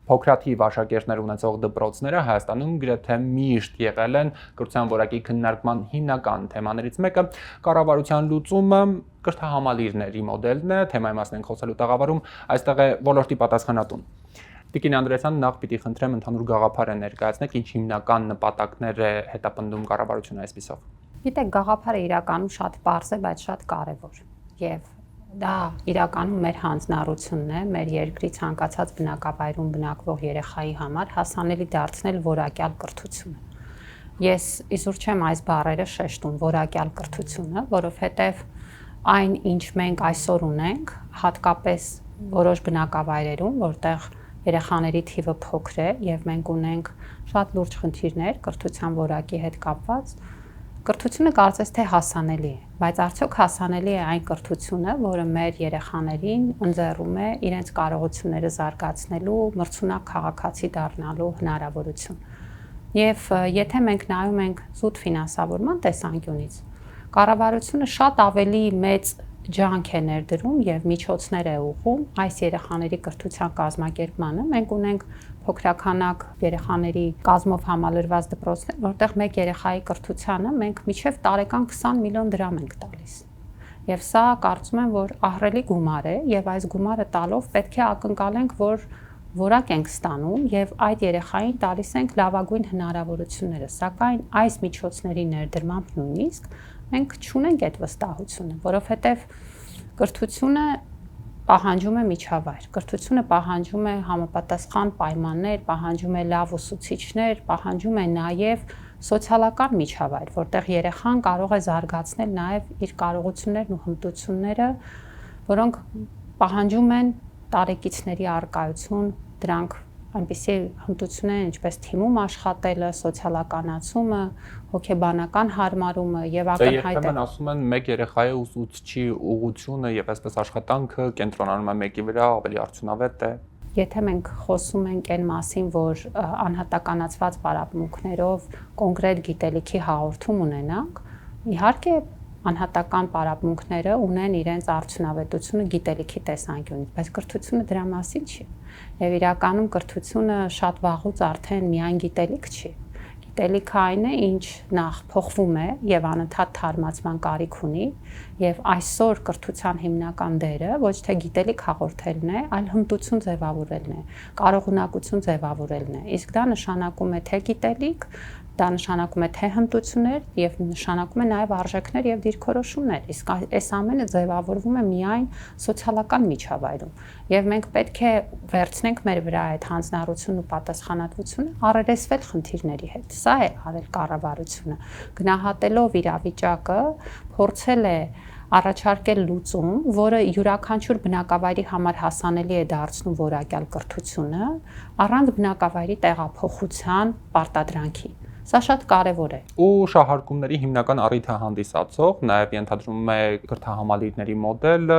փոքրաթիվ աշակերտներ ունեցող դպրոցները Հայաստանում գրեթե միշտ եղել են կրթության որակի քննարկման հիմնական թեմաներից մեկը։ Կառավարության լուծումը կրթահամալիրների մոդելն է, թեմայի մասին ենք խոսելու տաղավարում, այստեղ է ոլորտի պատասխանատուն։ Տիկին Անդրեասյան, նախ պիտի խնդրեմ ընդհանուր գաղափարը ներկայացնեք, ինչ հիմնական նպատակներ է հետապնդում կառավարությունը այսպիսով։ Գիտեք, գաղափարը իրականում շատ պարզ է, բայց շատ կարևոր։ Եվ դա իրականում մեր հանձնառությունն է, մեր երկրի ցանկացած բնակավայրում բնակվող երեխայի համար հասանելի դարձնել որակյալ կրթությունը։ Ես իզուր չեմ այս բառերը շեշտում, որակյալ կրթությունը, որովհետև այն, ինչ մենք այսօր ունենք, հատկապես որոշ բնակավայրերում, որտեղ երեխաների թիվը փոքր է եւ մենք ունենք շատ լուրջ խնդիրներ կրթության որակի հետ կապված, կրթությունը կարծես թե հասանելի է, բայց արդյոք հասանելի է այն կրթությունը, որը մեր երեխաներին ընձեռում է իրենց կարողությունները զարգացնելու, մրցունակ քաղաքացի դառնալու հնարավորություն։ Եվ եթե մենք նայում ենք զուտ ֆինանսավորման տեսանկյունից, կառավարությունը շատ ավելի մեծ ջանք է ներդրում եւ միջոցներ է ուղղում այս երեխաների կրթության կազմակերպմանը։ Մենք ունենք փոքրականակ երեխաների կազմով համալրված դպրոցներ, որտեղ մեկ երեխայի կրթությանը մենք մինչև տարեկան 20 միլիոն դրամ ենք տալիս։ Եվ սա կարծում եմ, որ ահռելի գումար է եւ այս գումարը տալով պետք է ակնկալենք, որ որակ ենք ստանում եւ այդ երեխային տալիս ենք լավագույն հնարավորությունները, սակայն այս միջոցների ներդրմամբ նույնիսկ մենք չունենք այդ վստահությունը, որովհետեւ կրթությունը պահանջում է միջավայր, կրթությունը պահանջում է համապատասխան պայմաններ, պահանջում է լավ ուսուցիչներ, պահանջում է նաեւ սոցիալական միջավայր, որտեղ երեխան կարող է զարգացնել նաեւ իր կարողություններն ու հմտությունները, որոնք պահանջում են տարեկիցների առկայություն, դրանք այնպիսի հմտություններ են, ինչպես թիմում աշխատելը, սոցիալականացումը, հոգեբանական հարմարումը եւ ակնհայտ է։ Երբեմն ասում են մեկ երեխայի ուսուցչի ուղղությունը եւ այսպես աշխատանքը կենտրոնանում է մեկի վրա, ավելի արդյունավետ է։ Եթե մենք խոսում ենք այն մասին, որ անհատականացված պարապմունքներով կոնկրետ գիտելիքի հաղորդում ունենանք, իհարկե անհատական պարապմունքները ունեն իրենց արդյունավետությունը գիտելիքի տեսանկյունից, բայց կրթությունը դրա մասին չի։ Եվ իրականում կրթությունը շատ վաղուց արդեն միայն գիտելիք չի։ Գիտելիքը այն է, ինչ նախ փոխվում է եւ անընդհատ թարմացման կարիք ունի, եւ այսօր կրթության հիմնական դերը ոչ թե գիտելիք հաղորդելն է, այլ հմտություն ձևավորելն է, կարողունակություն ձևավորելն է։ Իսկ դա նշանակում է թե գիտելիք, դա նշանակում է թե հմտություններ եւ նշանակում է նաեւ արժեքներ եւ դիրքորոշումներ, իսկ այս ամենը ձևավորվում է միայն սոցիալական միջավայրում եւ մենք պետք է վերցնենք մեր վրա այդ հանձնառությունն ու պատասխանատվությունը առերեսվել խնդիրների հետ։ Սա է արել կառավարությունը, գնահատելով իրավիճակը, փորձել է առաջարկել լուծում, որը յուրաքանչյուր բնակավայրի համար հասանելի է դարձնում որակյալ կրթությունը, առանց բնակավայրի տեղափոխության պարտադրանքի։ Սա շատ կարևոր է։ Ու շահարկումների հիմնական առիթը հանդիսացող, նաև ենթադրում է կրթահամալիրների մոդելը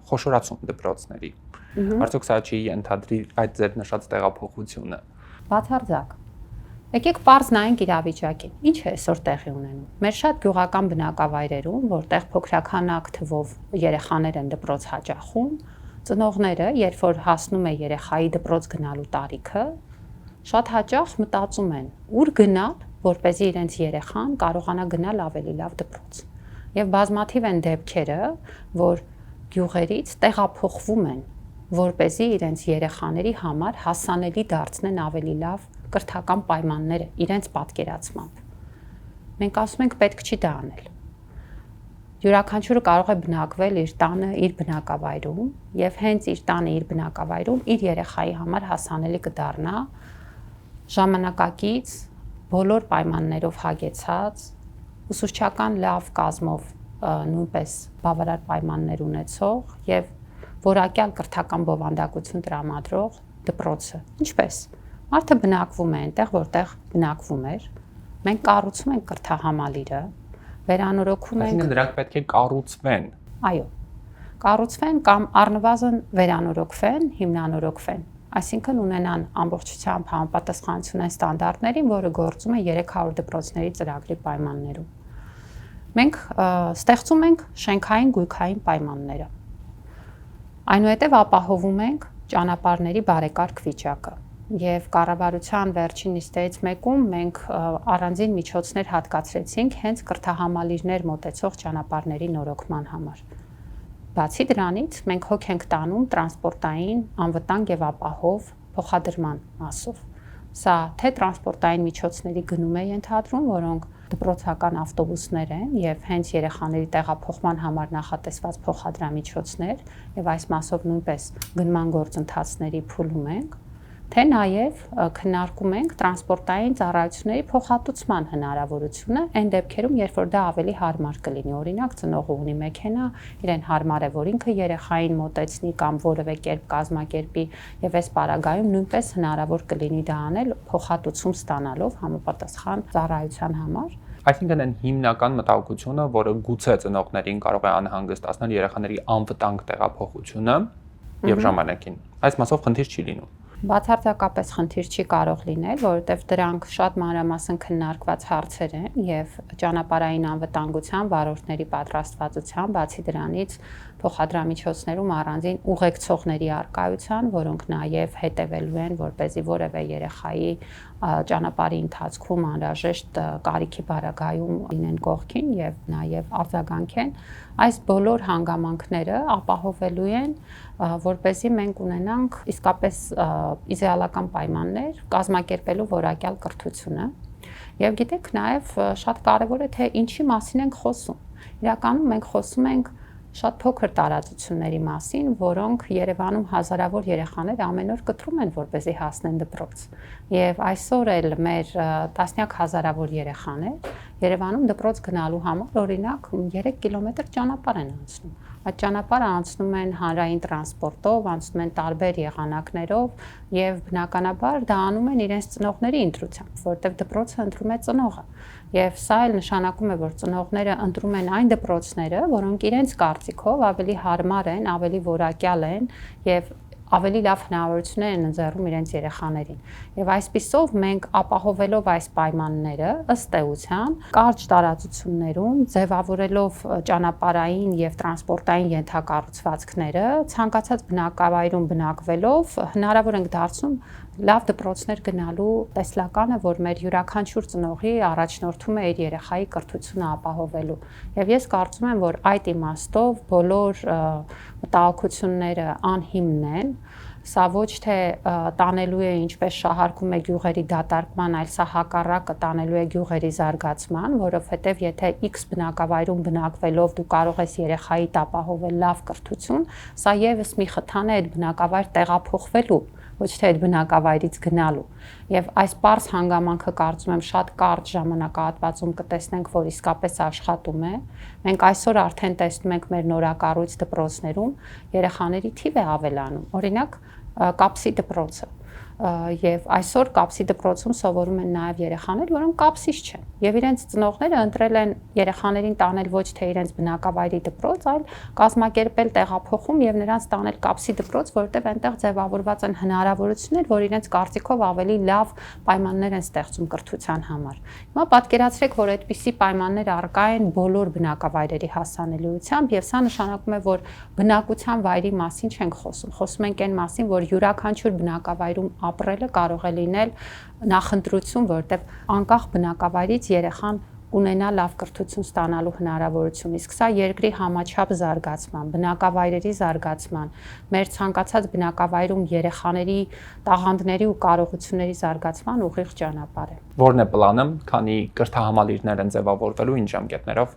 խոշորացում դպրոցների։ Արդյոք սա չի ենթադրի այդ ձեր նշած տեղափոխությունը։ Բացարձակ։ Եկեք պարզ նայենք իրավիճակին։ Ինչ է այսօր տեղի ունենում։ Մեր շատ գյուղական բնակավայրերում, որտեղ փոքրականակ թվով երեխաներ են դպրոց հաճախում, ծնողները, երբ որ հասնում է երեխայի դպրոց գնալու տարիքը, շատ հաճախ մտածում են՝ ուր գնալ, որպեսզի իրենց երեխան կարողանա գնալ ավելի լավ դպրոց։ Եվ բազմաթիվ են դեպքերը, որ գյուղերից տեղափոխվում են, որպեսզի իրենց երեխաների համար հասանելի դարձնեն ավելի լավ կրթական պայմանները իրենց պատկերացմամբ։ Մենք ասում ենք պետք չի դա անել։ Յուրաքանչյուրը կարող է բնակվել իր տանը, իր բնակավայրում, եւ հենց իր տանը, իր բնակավայրում իր երեխայի համար հասանելի կդառնա ժամանակակից, բոլոր պայմաններով հագեցած, ուսուցչական լավ կազմով նույնպես բավարար պայմաններ ունեցող եւ որակյալ կրթական բովանդակություն տրամադրող դպրոցը։ Ինչպես մարդը բնակվում է այնտեղ, որտեղ բնակվում էր։ Մենք կառուցում ենք կրթահամալիրը, վերանորոգում ենք։ Այսինքն դրանք պետք է կառուցվեն։ Այո։ Կառուցվեն կամ առնվազն վերանորոգվեն, հիմնանորոգվեն։ Այսինքն ունենան ամբողջությամբ համապատասխանություն այն ստանդարտներին, որը գործում է 300 դպրոցների ծրագրի պայմաններում։ Մենք ստեղծում ենք շենքային գույքային պայմանները։ Այնուհետև ապահովում ենք ճանապարհների բարեկարգ վիճակը։ եւ կառավարության վերջին նիստերից մեկում մենք առանձին միջոցներ հատկացրեցինք հենց կրթահամալիրներ մոտեցող ճանապարհների նորոգման համար։ Բացի դրանից մենք հոգ ենք տանում տրանսպորտային անվտանգ եւ ապահով փոխադրման մասով։ Սա թե տրանսպորտային միջոցների գնում է ենթադրում, որոնք դպրոցական ավտոբուսներ են եւ հենց երեխաների տեղափոխման համար նախատեսված փոխադրամիջոցներ եւ այս մասով նույնպես գնման գործընթացների փուլում ենք, թե նաեւ քննարկում ենք տրանսպորտային ծառայությունների փոխհատուցման հնարավորությունը այն դեպքերում, երբ որ դա ավելի հարմար կլինի, օրինակ ծնողը ունի մեքենա, իրեն հարմար է, որ ինքը երեխային մոտեցնի կամ որևէ կերպ կազմակերպի եւ այս պարագայում նույնպես հնարավոր կլինի դա անել փոխհատուցում ստանալով համապատասխան ծառայության համար։ Այսինքն այն հիմնական մտահոգությունը, որը գուցե ծնողներին կարող է անհանգստացնել երեխաների անվտանգ տեղափոխությունը եւ ժամանակին։ Այս մասով խնդիր չի լինում։ Բացարձակապես խնդիր չի կարող լինել, որովհետև դրանք շատ մանրամասն քննարկված հարցեր են եւ ճանապարհային անվտանգության վարորդների պատրաստվածության, բացի դրանից փոխադրամիջոցներում առանձին ուղեկցողների առկայության, որոնք նաեւ հետևելու են, որպեսզի որևէ երեխայի ճանապարհի ընթացքում անհրաժեշտ կարիքի բարագայում լինեն կողքին եւ նաեւ արձագանքեն, այս բոլոր հանգամանքները ապահովելու են, որպեսզի մենք ունենանք իսկապես իդեալական պայմաններ կազմակերպելու որակյալ կրթությունը։ Եվ գիտեք, նաև շատ կարևոր է թե ինչի մասին ենք խոսում։ Իրականում մենք խոսում ենք շատ փոքր տարածությունների մասին, որոնք Երևանում հազարավոր երեխաներ ամեն օր կտրում են, որպեսզի հասնեն դպրոց։ Եվ այսօր էլ մեր տասնյակ հազարավոր երեխաներ Երևանում դպրոց գնալու համար օրինակ 3 կիլոմետր ճանապարհ են անցնում։ Այդ ճանապարհը անցնում են հանրային տրանսպորտով, անցնում են տարբեր եղանակներով եւ բնականաբար դա անում են իրենց ծնողների ընտրությամբ, որտեղ դպրոցը ընտրում է ծնողը։ Եվ սա էլ նշանակում է, որ ծնողները ընտրում են այն դպրոցները, որոնք իրենց կարծիքով ավելի հարմար են, ավելի որակյալ են եւ ավելի լավ հնարավորություններ են ընձեռում իրենց երեխաներին։ Եվ այսպիսով մենք ապահովելով այս պայմանները ըստ էության կարճ տարածություններում ձևավորելով ճանապարհային եւ տրանսպորտային ենթակառուցվածքները ցանկացած բնակավայրում բնակվելով հնարավոր ենք դարձնում լավ դպրոցներ գնալու տեսլականը, որ մեր յուրաքանչյուր ծնողի առաջնորդում է իր երեխայի կրթությունը ապահովելու։ Եվ ես կարծում եմ, որ այդ իմաստով բոլոր մտահոգությունները անհիմն են։ Սա ոչ թե տանելու է ինչպես շահարկում է գյուղերի դատարկման, այլ սա հակառակը տանելու է գյուղերի զարգացման, որովհետև եթե X բնակավայրում բնակվելով դու կարող ես երեխայիդ ապահովել լավ կրթություն, սա եւս մի խթան է այդ բնակավայր տեղափոխվելու, ոչ թե այդ բնակավայրից գնալու։ Եվ այս պարզ հանգամանքը կարծում եմ շատ կարճ ժամանակահատվածում կտեսնենք, որ իսկապես աշխատում է։ Մենք այսօր արդեն տեսնում ենք մեր նորակառույց դպրոցներում երեխաների թիվ է ավելանում։ Օրինակ, Կապսի դպրոցը եւ այսօր Կապսի դպրոցում սովորում են նաեւ երեխաներ, որոնք կապսից չեն եւ իրենց ծնողները ընտրել են երեխաներին տանել ոչ թե իրենց բնակավայրի դպրոց, այլ կազմակերպել տեղափոխում եւ նրանց տանել Կապսի դպրոց, որտեղ այնտեղ ձևավորված են հնարավորություններ, որ իրենց կարծիքով ավելի լավ պայմաններ են ստեղծում կրթության համար։ Հիմա պատկերացրեք, որ այդպիսի պայմաններ առկա են բոլոր բնակավայրերի հասանելիությամբ եւ սա նշանակում է, որ բնակության վայրի մասին չենք խոսում, խոսում ենք այն մասին, որ յուրաքանչյուր բնակավայրում ապրելը կարող է լինել նախընտրություն, որտեղ անկախ բնակավայրից երեխան ունենա լավ կրթություն ստանալու հնարավորություն, իսկ սա երկրի համաչափ զարգացման, բնակավայրերի զարգացման, մեր ցանկացած բնակավայրում երեխաների տաղանդների ու կարողությունների զարգացման ուղիղ ճանապարհ է։ Որն է պլանը, քանի կրթահամալիրներ են ձևավորվելու, ինչ ժամկետներով։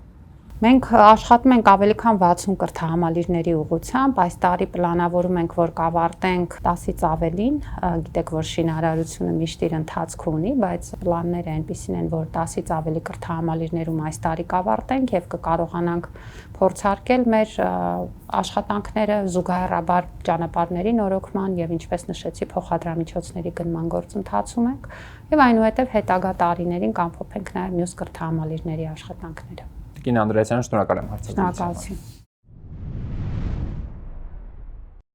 Մենք աշխատում ենք ավելի քան 60 կրթահամալիրների ուղղությամբ, այս տարի պլանավորում ենք, որ կավարտենք 10-ից ավելին, գիտեք, որ շինարարությունը միշտ իր ընթացք ունի, բայց պլանները այնպիսին են, որ 10-ից ավելի կրթահամալիրներում այս տարի կավարտենք եւ կկարողանանք փորձարկել մեր աշխատանքները զուգահեռաբար ճանապարհների նորոգման եւ ինչպես նշեցի, փոխադրամիջոցների գնման գործընթացում ենք եւ այնուհետեւ հետագա տարիներին կամփոփենք նաեւ մյուս կրթահամալիրների աշխատանքները։ Կին Անդրեասյան, շնորհակալ եմ հարցազրույցի համար։ Շնորհակալություն։